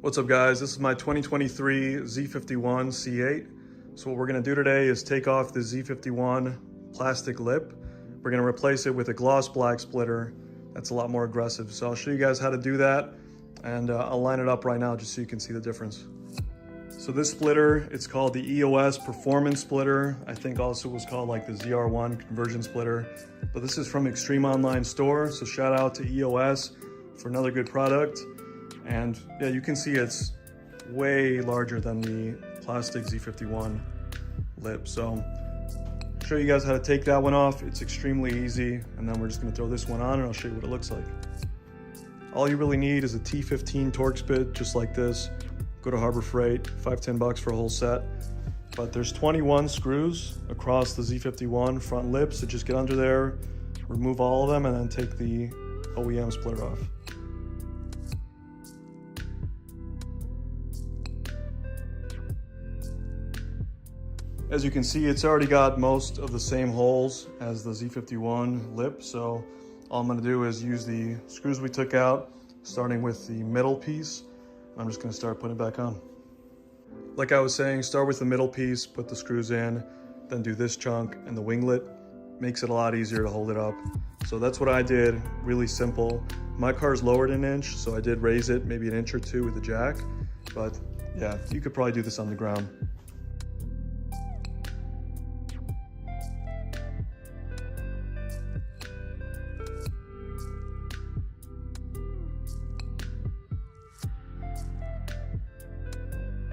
What's up guys, this is my 2023 Z51 C8. So what we're gonna do today is take off the Z51 plastic lip. We're gonna replace it with a gloss black splitter that's a lot more aggressive. So I'll show you guys how to do that, and I'll line it up right now just so you can see the difference. So this splitter, it's called the EOS Performance Splitter. I think also it was called like the ZR1 Conversion Splitter. But this is from Extreme Online Store, so shout out to EOS for another good product. And yeah, you can see it's way larger than the plastic Z51 lip. So I'll show you guys how to take that one off. It's extremely easy. And then we're just gonna throw this one on and I'll show you what it looks like. All you really need is a T15 Torx bit, just like this. Go to Harbor Freight, $5–10 bucks for a whole set. But there's 21 screws across the Z51 front lip, so just get under there, remove all of them, and then take the OEM splitter off. As you can see, it's already got most of the same holes as the Z51 lip, so all I'm gonna do is use the screws we took out, starting with the middle piece. I'm just gonna start putting it back on. Like I was saying, start with the middle piece, put the screws in, then do this chunk and the winglet. Makes it a lot easier to hold it up. So that's what I did, really simple. My car's lowered an inch, so I did raise it maybe an inch or two with the jack, but yeah, you could probably do this on the ground.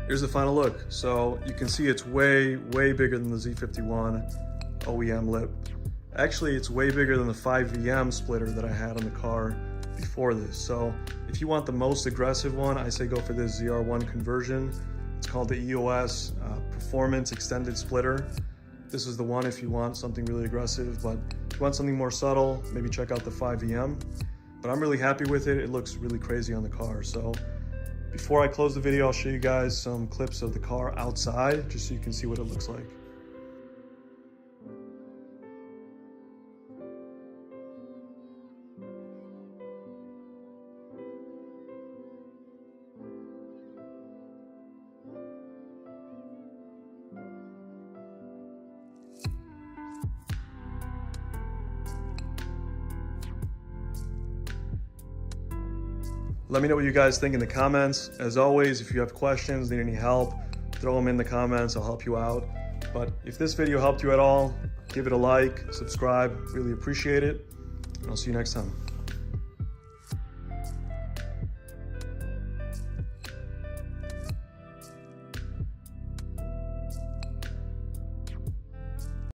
Here's the final look. So you can see it's way bigger than the Z51 OEM lip. Actually, it's way bigger than the 5VM splitter that I had on the car before this. So if you want the most aggressive one, I say go for this ZR1 conversion. It's called the EOS Performance Extended Splitter. This is the one if you want something really aggressive, but if you want something more subtle, maybe check out the 5VM. But I'm really happy with it. It looks really crazy on the car. So before I close the video, I'll show you guys some clips of the car outside, just so you can see what it looks like. Let me know what you guys think in the comments. As always, if you have questions, need any help, throw them in the comments, I'll help you out. But if this video helped you at all, give it a like, subscribe, really appreciate it. And I'll see you next time.